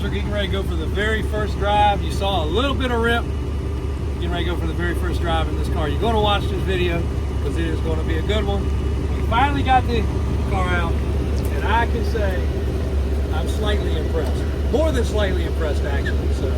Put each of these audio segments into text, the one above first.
we're getting ready to go for the very first drive. You saw a little bit of rip. Getting ready to go for the very first drive in this car. You're going to watch this video because it is going to be a good one. We finally got the car out, and I can say I'm slightly impressed. More than slightly impressed, actually. So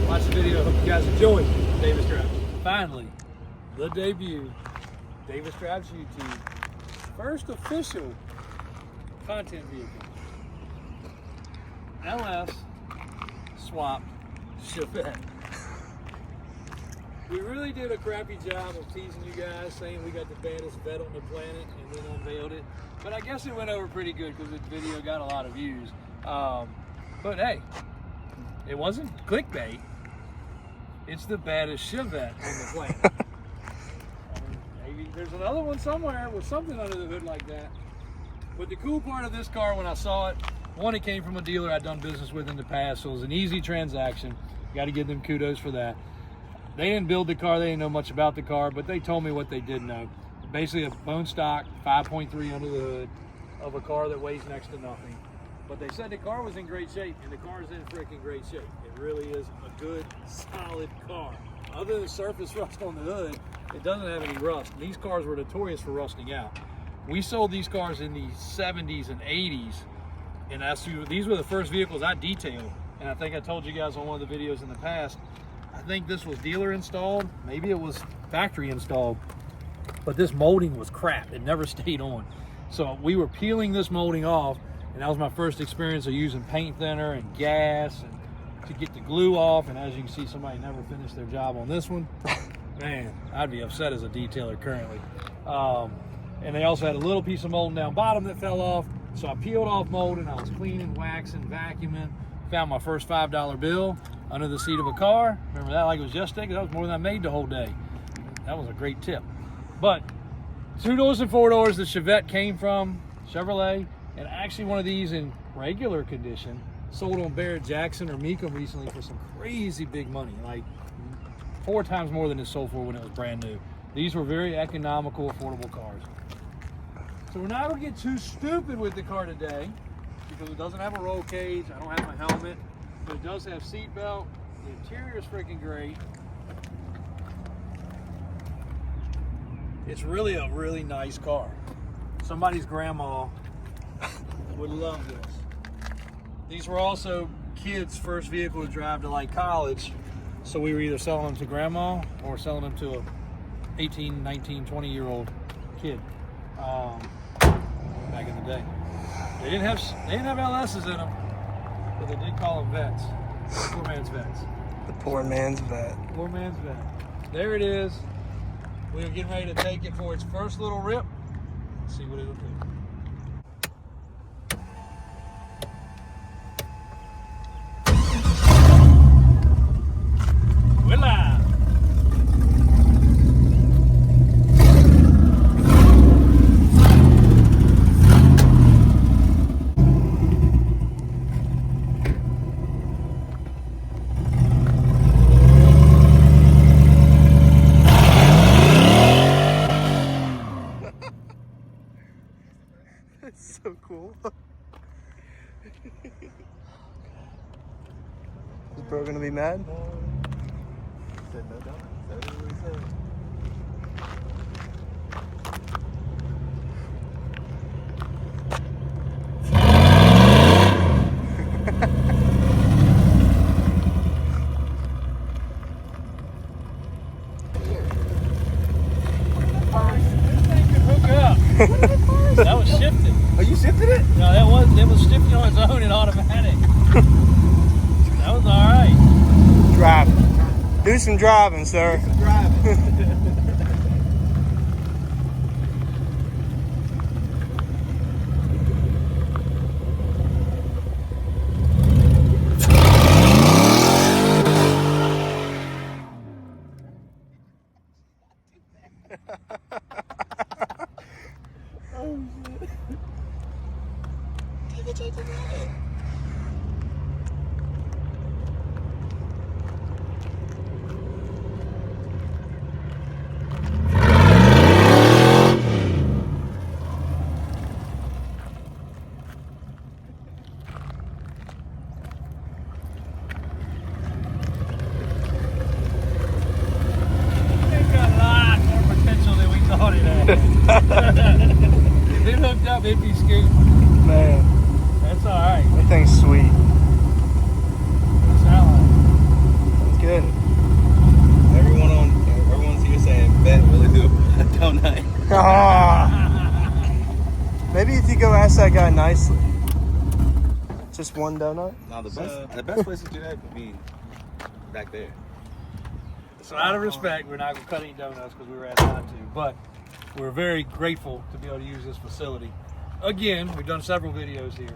watch the video. Hope you guys enjoy Davis Drives. Finally, the debut Davis Drives YouTube first official content vehicle. LS swapped Chevette. We really did a crappy job of teasing you guys, saying we got the baddest vet on the planet, and then unveiled it. But I guess it went over pretty good because the video got a lot of views. But hey, it wasn't clickbait. It's the baddest Chevette on the planet. Maybe there's another one somewhere with something under the hood like that. But the cool part of this car, when I saw it, one, it came from a dealer I'd done business with in the past, so it was an easy transaction. Got to give them kudos for that. They didn't build the car, they didn't know much about the car, but they told me what they did know. Basically a bone stock 5.3 under the hood of a car that weighs next to nothing. But they said the car was in great shape, and the car is in freaking great shape. It really is a good, solid car. Other than surface rust on the hood, it doesn't have any rust. These cars were notorious for rusting out. We sold these cars in the 70s and 80s, and these were the first vehicles I detailed. And I think I told you guys on one of the videos in the past, I think this was dealer installed, maybe it was factory installed, but this molding was crap. It never stayed on. So we were peeling this molding off, and that was my first experience of using paint thinner and gas and to get the glue off. And as you can see, somebody never finished their job on this one. Man, I'd be upset as a detailer currently. And they also had a little piece of molding down bottom that fell off. So I peeled off molding, I was cleaning, waxing, vacuuming, found my first $5 bill under the seat of a car. Remember that like it was yesterday, because that was more than I made the whole day. That was a great tip. But 2 doors and 4 doors, the Chevette came from Chevrolet, and actually one of these in regular condition sold on Barrett Jackson or Mecum recently for some crazy big money, like 4 times more than it sold for when it was brand new. These were very economical, affordable cars. So we're not gonna get too stupid with the car today because it doesn't have a roll cage, I don't have my helmet, but it does have seat belt. The interior is freaking great. It's really a really nice car. Somebody's grandma would love this. These were also kids' first vehicle to drive to like college, so we were either selling them to grandma or selling them to a 18, 19, 20-year-old kid back in the day. They didn't have LS's in them, but they did call them vets. Poor man's vets. The poor man's vet. Poor man's vet. There it is. We are getting ready to take it for its first little rip. Let's see what it'll do. We're live. It's so cool. Is bro gonna be mad? Said no doubt. That's what he said. That was shifted. Oh, you shifted it? No, it was shifting on its own in automatic. That was all right. Driving. Do some driving, sir. Some driving. Oh shit. Take it. 50 scoop. Man, That's all right. that thing's sweet. Sound That's good. Everyone's here saying bet really do a donut. Ah. Maybe if you go ask that guy nicely. Just one donut? No, the best place to do that would be back there. So out of respect, we're not going to cut any donuts because we were asked not to. But we're very grateful to be able to use this facility. Again, we've done several videos here.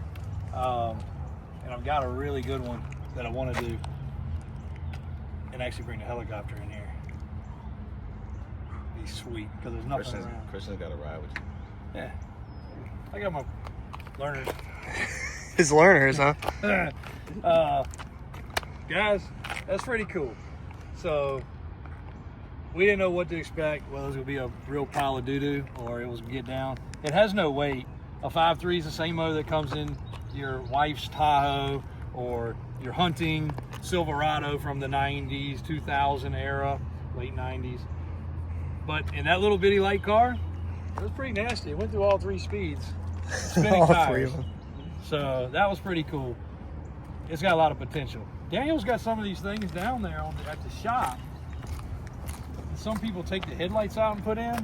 And I've got a really good one that I want to do. And actually bring the helicopter in here. Be sweet because there's nothing around. Christian's got to ride with you. Yeah. I got my learners. His learners, huh? Guys, that's pretty cool. So we didn't know what to expect, whether it was going to be a real pile of doo-doo or it was going to get down. It has no weight. A 5.3 is the same motor that comes in your wife's Tahoe or your hunting Silverado from the 90s, 2000 era, late 90s. But in that little bitty light car, it was pretty nasty. It went through all 3 speeds, spinning All 3 tires. of them. So that was pretty cool. It's got a lot of potential. Daniel's got some of these things down there at the shop. And some people take the headlights out and put in.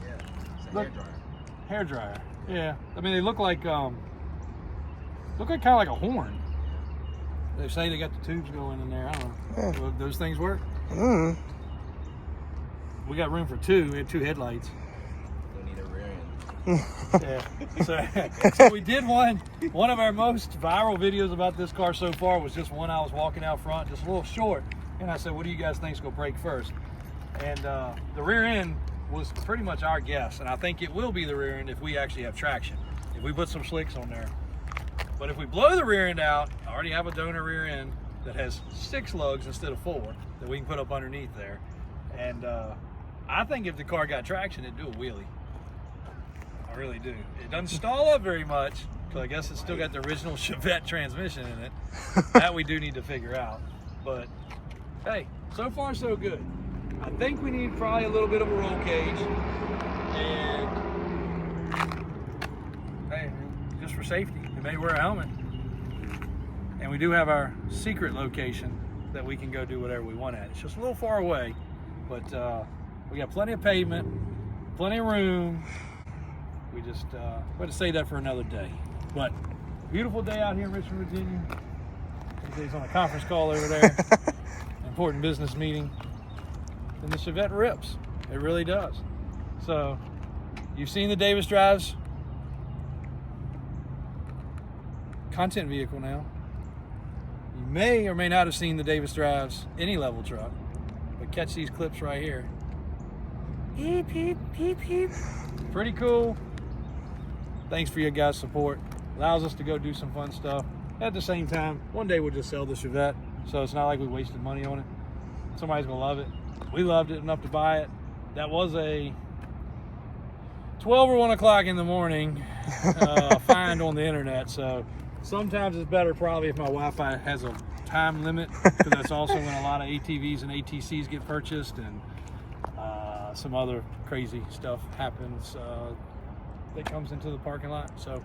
Yeah, it's a Look. hair dryer. Hair dryer. Yeah. I mean, they look like kind of like a horn. They say they got the tubes going in there. I don't know. Yeah. Will those things work? Mm. We got room for 2. We had 2 headlights. Don't need a rear end. Yeah. So we did one of our most viral videos about this car so far was just one I was walking out front, just a little short, and I said, what do you guys think's gonna break first? And the rear end was pretty much our guess, and I think it will be the rear end if we actually have traction, if we put some slicks on there. But if we blow the rear end out, I already have a donor rear end that has 6 lugs instead of 4 that we can put up underneath there. And I think if the car got traction, it'd do a wheelie. I really do. It doesn't stall up very much, because I guess it's still got the original Chevette transmission in it. That we do need to figure out. But hey, so far so good. I think we need probably a little bit of a roll cage. And hey, just for safety, we may wear a helmet. And we do have our secret location that we can go do whatever we want at. It's just a little far away, but we got plenty of pavement, plenty of room. We just we're to save that for another day. But beautiful day out here in Richmond, Virginia. He's on a conference call over there. Important business meeting. And the Chevette rips. It really does. So you've seen the Davis Drives content vehicle now. You may or may not have seen the Davis Drives any level truck, but catch these clips right here. Beep, beep, beep, beep. Pretty cool. Thanks for your guys' support. Allows us to go do some fun stuff. At the same time, one day we'll just sell the Chevette, so it's not like we wasted money on it. Somebody's gonna love it. We loved it enough to buy it. That was a 12 or 1 o'clock in the morning find on the internet, so sometimes it's better probably if my Wi-Fi has a time limit, because that's also when a lot of ATVs and ATCs get purchased, and some other crazy stuff happens that comes into the parking lot. So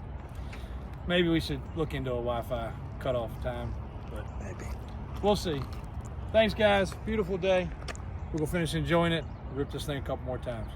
maybe we should look into a Wi-Fi cutoff time, but Maybe. we'll see. Thanks guys, beautiful day. We're gonna finish enjoying it, rip this thing a couple more times.